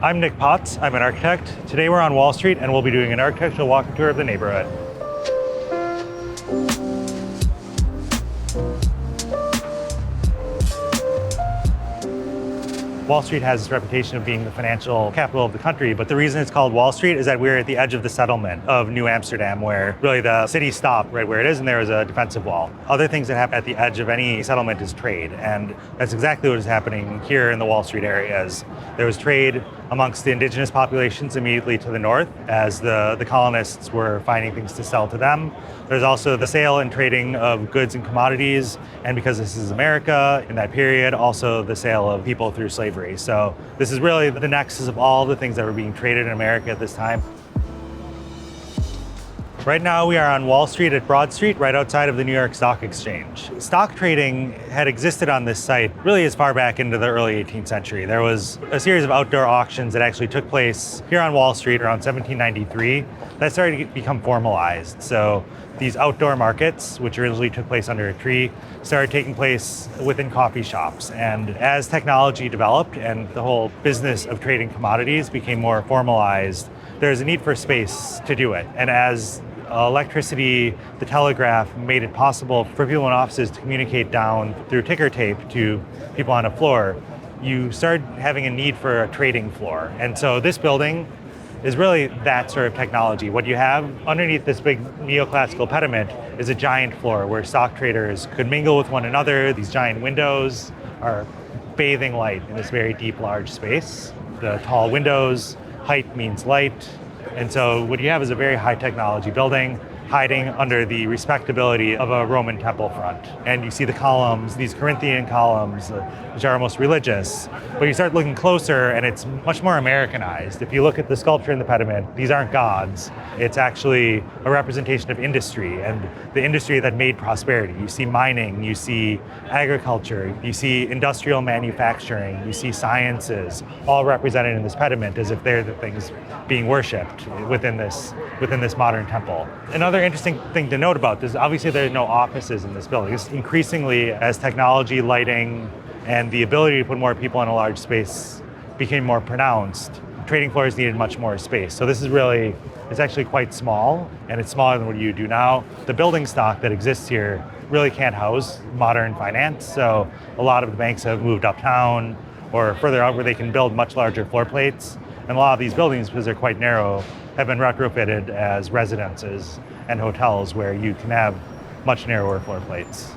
I'm Nick Potts. I'm an architect. Today we're on Wall Street and we'll be doing an architectural walking tour of the neighborhood. Wall Street has this reputation of being the financial capital of the country, but the reason it's called Wall Street is that we're at the edge of the settlement of New Amsterdam, where really the city stopped right where it is and there is a defensive wall. Other things that happen at the edge of any settlement is trade, and that's exactly what is happening here in the Wall Street areas. There was trade amongst the indigenous populations immediately to the north as the colonists were finding things to sell to them. There's also the sale and trading of goods and commodities, and because this is America in that period, also the sale of people through slavery. So this is really the nexus of all the things that were being traded in America at this time. Right now we are on Wall Street at Broad Street, right outside of the New York Stock Exchange. Stock trading had existed on this site really as far back into the early 18th century. There was a series of outdoor auctions that actually took place here on Wall Street around 1793 that started to become formalized. So these outdoor markets, which originally took place under a tree, started taking place within coffee shops. And as technology developed and the whole business of trading commodities became more formalized, there's a need for space to do it. And as electricity, the telegraph made it possible for people in offices to communicate down through ticker tape to people on a floor, you started having a need for a trading floor. And so this building is really that sort of technology. What you have underneath this big neoclassical pediment is a giant floor where stock traders could mingle with one another. These giant windows are bathing light in this very deep, large space. The tall windows, height means light. And so what you have is a very high technology building hiding under the respectability of a Roman temple front. And you see the columns, these Corinthian columns, which are almost religious. But you start looking closer and it's much more Americanized. If you look at the sculpture in the pediment, these aren't gods. It's actually a representation of industry and the industry that made prosperity. You see mining, you see agriculture, you see industrial manufacturing, you see sciences, all represented in this pediment as if they're the things being worshipped within this modern temple. Another interesting thing to note about this, obviously there are no offices in this building. It's increasingly, as technology, lighting, and the ability to put more people in a large space became more pronounced, trading floors needed much more space. So this is really, it's actually quite small, and it's smaller than what you do now. The building stock that exists here really can't house modern finance, so a lot of the banks have moved uptown or further out where they can build much larger floor plates. And a lot of these buildings, because they're quite narrow, have been retrofitted as residences and hotels where you can have much narrower floor plates.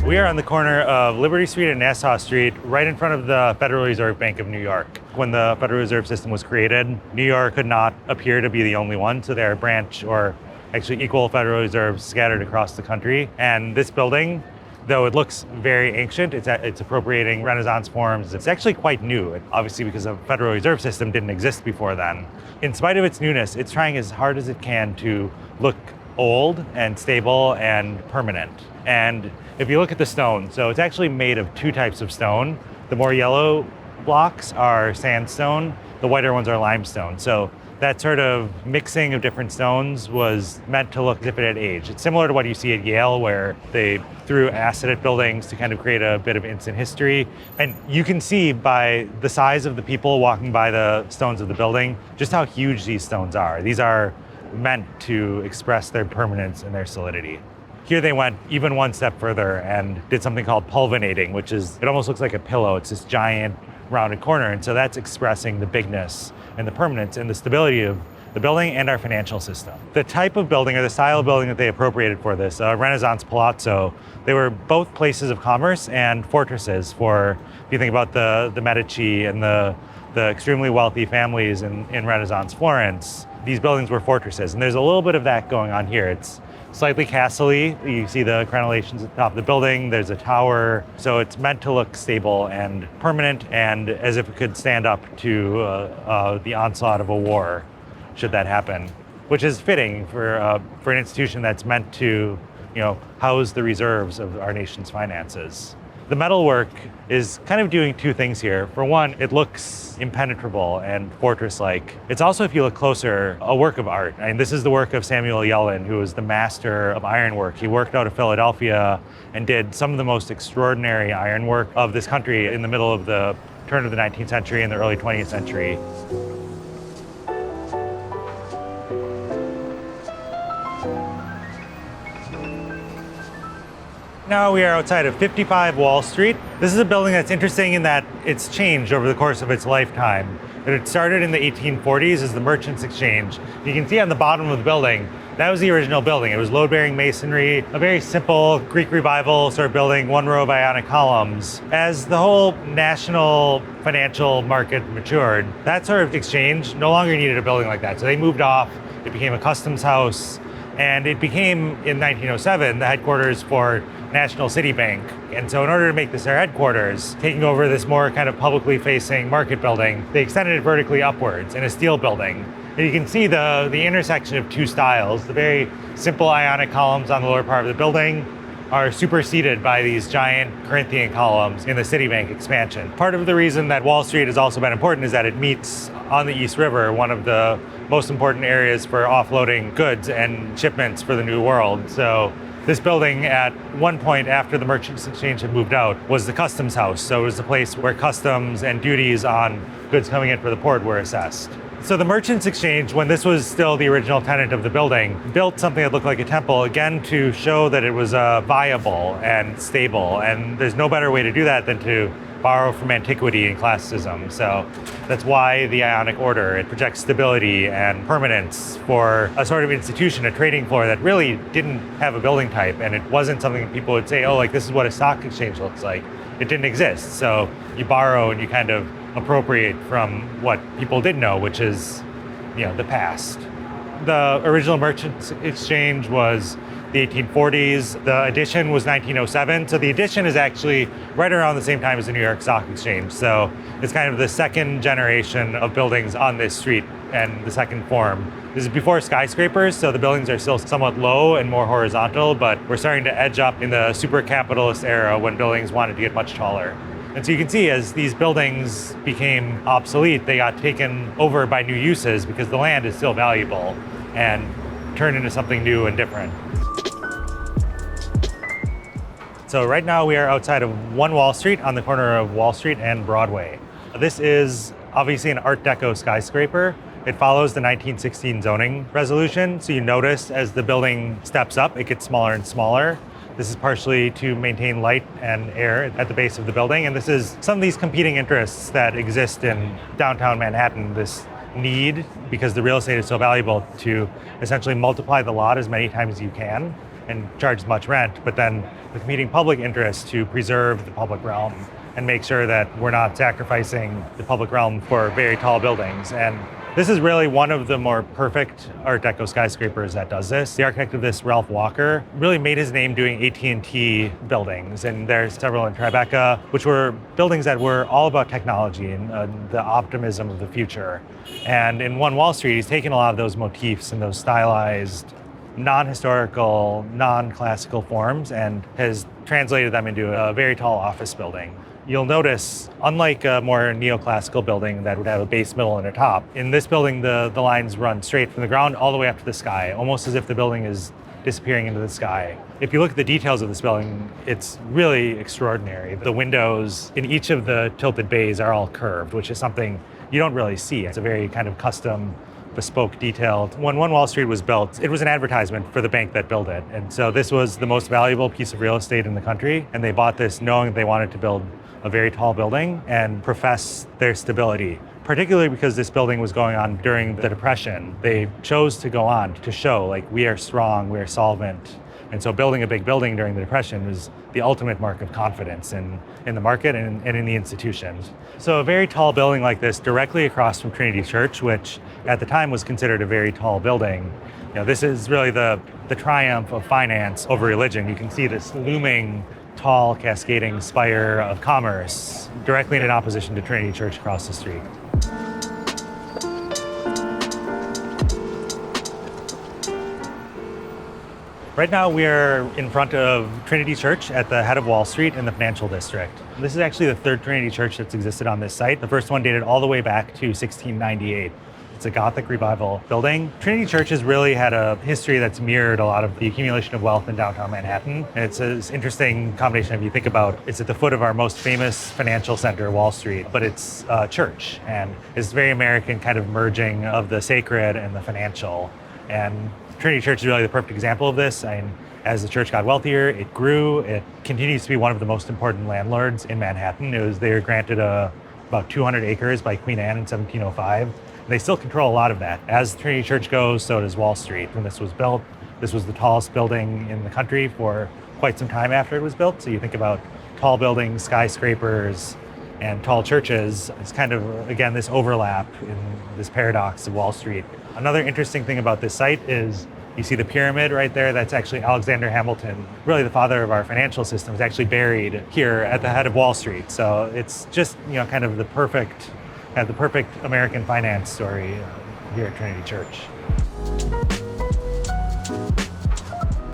We are on the corner of Liberty Street and Nassau Street, right in front of the Federal Reserve Bank of New York. When the Federal Reserve System was created, New York could not appear to be the only one, so there are branch or actually equal Federal Reserves scattered across the country. And this building, though it looks very ancient, it's appropriating Renaissance forms. It's actually quite new, obviously because the Federal Reserve System didn't exist before then. In spite of its newness, it's trying as hard as it can to look old and stable and permanent. And if you look at the stone, so it's actually made of two types of stone. The more yellow blocks are sandstone, the whiter ones are limestone. So that sort of mixing of different stones was meant to look as if it had aged. It's similar to what you see at Yale, where they threw acid at buildings to kind of create a bit of instant history. And you can see by the size of the people walking by the stones of the building, just how huge these stones are. These are meant to express their permanence and their solidity. Here they went even one step further and did something called pulvinating, which is, it almost looks like a pillow. It's this giant rounded corner. And so that's expressing the bigness and the permanence and the stability of the building and our financial system. The type of building or the style of building that they appropriated for this, Renaissance palazzo, they were both places of commerce and fortresses for, if you think about the Medici and the extremely wealthy families in Renaissance Florence, these buildings were fortresses. And there's a little bit of that going on here. It's slightly castle-y. You see the crenellations at the top of the building. There's a tower. So it's meant to look stable and permanent and as if it could stand up to the onslaught of a war, should that happen, which is fitting for an institution that's meant to, house the reserves of our nation's finances. The metalwork is kind of doing two things here. For one, it looks impenetrable and fortress-like. It's also, if you look closer, a work of art. And this is the work of Samuel Yellin, who was the master of ironwork. He worked out of Philadelphia and did some of the most extraordinary ironwork of this country in the middle of the turn of the 19th century and the early 20th century. Now we are outside of 55 Wall Street. This is a building that's interesting in that it's changed over the course of its lifetime. It started in the 1840s as the Merchants Exchange. You can see on the bottom of the building, that was the original building. It was load-bearing masonry, a very simple Greek Revival sort of building, one row of Ionic columns. As the whole national financial market matured, that sort of exchange no longer needed a building like that. So they moved off, it became a customs house, and it became, in 1907, the headquarters for National City Bank. And so in order to make this their headquarters, taking over this more kind of publicly facing market building, they extended it vertically upwards in a steel building. And you can see the intersection of two styles. The very simple Ionic columns on the lower part of the building are superseded by these giant Corinthian columns in the Citibank expansion. Part of the reason that Wall Street has also been important is that it meets on the East River, one of the most important areas for offloading goods and shipments for the New World. So this building, at one point after the Merchants Exchange had moved out, was the customs house. So it was the place where customs and duties on goods coming in for the port were assessed. So the Merchants Exchange, when this was still the original tenant of the building, built something that looked like a temple, again, to show that it was viable and stable. And there's no better way to do that than to borrow from antiquity and classicism. So that's why the Ionic Order, it projects stability and permanence for a sort of institution, a trading floor that really didn't have a building type. And it wasn't something that people would say, oh, like this is what a stock exchange looks like. It didn't exist. So you borrow and you kind of appropriate from what people did know, which is, the past. The original Merchants Exchange was the 1840s. The addition was 1907. So the addition is actually right around the same time as the New York Stock Exchange. So it's kind of the second generation of buildings on this street and the second form. This is before skyscrapers, so the buildings are still somewhat low and more horizontal, but we're starting to edge up in the super capitalist era when buildings wanted to get much taller. And so you can see as these buildings became obsolete, they got taken over by new uses because the land is still valuable and turned into something new and different. So right now we are outside of 1 Wall Street on the corner of Wall Street and Broadway. This is obviously an Art Deco skyscraper. It follows the 1916 zoning resolution. So you notice as the building steps up, it gets smaller and smaller. This is partially to maintain light and air at the base of the building. And this is some of these competing interests that exist in downtown Manhattan, this need, because the real estate is so valuable, to essentially multiply the lot as many times as you can and charge as much rent, but then the competing public interest to preserve the public realm and make sure that we're not sacrificing the public realm for very tall buildings. And this is really one of the more perfect Art Deco skyscrapers that does this. The architect of this, Ralph Walker, really made his name doing AT&T buildings. And there's several in Tribeca, which were buildings that were all about technology and the optimism of the future. And in 1 Wall Street, he's taken a lot of those motifs and those stylized, non-historical, non-classical forms and has translated them into a very tall office building. You'll notice, unlike a more neoclassical building that would have a base, middle, and a top, in this building, the lines run straight from the ground all the way up to the sky, almost as if the building is disappearing into the sky. If you look at the details of this building, it's really extraordinary. The windows in each of the tilted bays are all curved, which is something you don't really see. It's a very kind of custom, bespoke detail. When 1 Wall Street was built, it was an advertisement for the bank that built it. And so this was the most valuable piece of real estate in the country. And they bought this knowing they wanted to build a very tall building and profess their stability, particularly because this building was going on during the Depression. They chose to go on to show, like, we are strong, we are solvent. And so building a big building during the Depression was the ultimate mark of confidence in the market and in the institutions. So a very tall building like this directly across from Trinity Church, which at the time was considered a very tall building, this is really the triumph of finance over religion. You can see this looming tall cascading spire of commerce directly in opposition to Trinity Church across the street. Right now we're in front of Trinity Church at the head of Wall Street in the financial district. This is actually the third Trinity Church that's existed on this site. The first one dated all the way back to 1698. It's a Gothic revival building. Trinity Church has really had a history that's mirrored a lot of the accumulation of wealth in downtown Manhattan. And it's this interesting combination if you think about it's at the foot of our most famous financial center, Wall Street, but it's a church. And it's very American kind of merging of the sacred and the financial. And Trinity Church is really the perfect example of this. As the church got wealthier, it grew. It continues to be one of the most important landlords in Manhattan. They were granted about 200 acres by Queen Anne in 1705. They still control a lot of that. As Trinity Church goes, so does Wall Street. When this was built, this was the tallest building in the country for quite some time after it was built. So you think about tall buildings, skyscrapers, and tall churches. It's kind of, again, this overlap in this paradox of Wall Street. Another interesting thing about this site is you see the pyramid right there. That's actually Alexander Hamilton, really the father of our financial system, is actually buried here at the head of Wall Street. So it's just, kind of the perfect American finance story here at Trinity Church.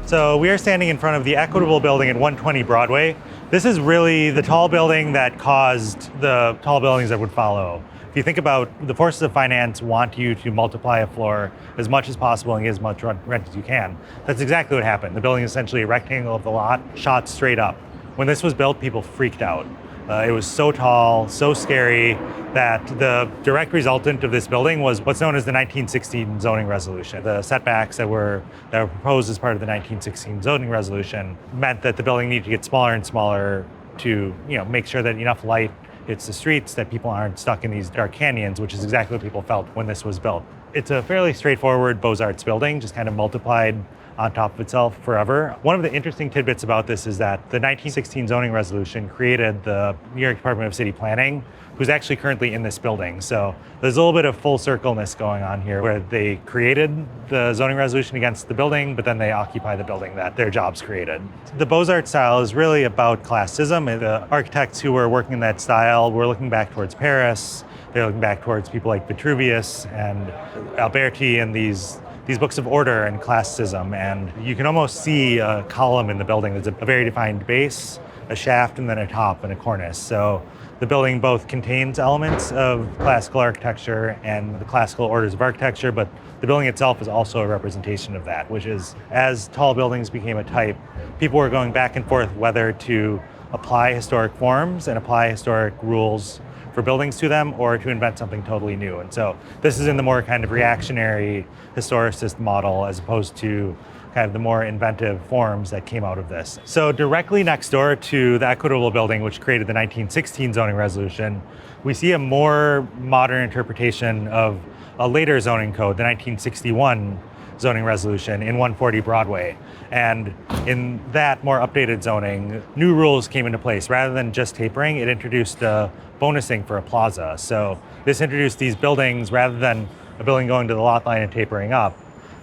So we are standing in front of the Equitable Building at 120 Broadway. This is really the tall building that caused the tall buildings that would follow. If you think about the forces of finance want you to multiply a floor as much as possible and get as much rent as you can. That's exactly what happened. The building is essentially a rectangle of the lot shot straight up. When this was built, people freaked out. It was so tall, so scary, that the direct resultant of this building was what's known as the 1916 zoning resolution. The setbacks that were proposed as part of the 1916 zoning resolution meant that the building needed to get smaller and smaller to make sure that enough light hits the streets, that people aren't stuck in these dark canyons, which is exactly what people felt when this was built. It's a fairly straightforward Beaux-Arts building, just kind of multiplied on top of itself forever. One of the interesting tidbits about this is that the 1916 zoning resolution created the New York Department of City Planning, who's actually currently in this building. So there's a little bit of full circleness going on here where they created the zoning resolution against the building, but then they occupy the building that their jobs created. The Beaux-Arts style is really about classism. And the architects who were working in that style were looking back towards Paris. They're looking back towards people like Vitruvius and Alberti and these books of order and classism. And you can almost see a column in the building. There's a very defined base, a shaft, and then a top and a cornice. So the building both contains elements of classical architecture and the classical orders of architecture, but the building itself is also a representation of that, which is, as tall buildings became a type, people were going back and forth whether to apply historic forms and apply historic rules for buildings to them or to invent something totally new. And so this is in the more kind of reactionary historicist model as opposed to kind of the more inventive forms that came out of this. So directly next door to the Equitable Building, which created the 1916 zoning resolution, we see a more modern interpretation of a later zoning code, the 1961 zoning resolution in 140 Broadway. And in that more updated zoning, new rules came into place. Rather than just tapering, it introduced bonusing for a plaza. So this introduced these buildings, rather than a building going to the lot line and tapering up,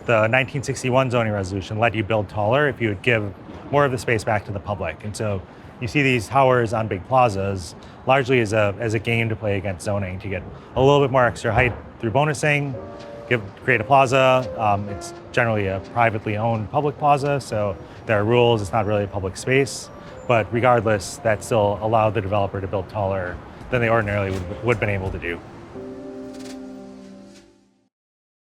the 1961 zoning resolution let you build taller if you would give more of the space back to the public. And so you see these towers on big plazas largely as a game to play against zoning to get a little bit more extra height through bonusing, create a plaza. It's generally a privately owned public plaza, so there are rules. It's not really a public space. But regardless, that still allowed the developer to build taller than they ordinarily would have been able to do.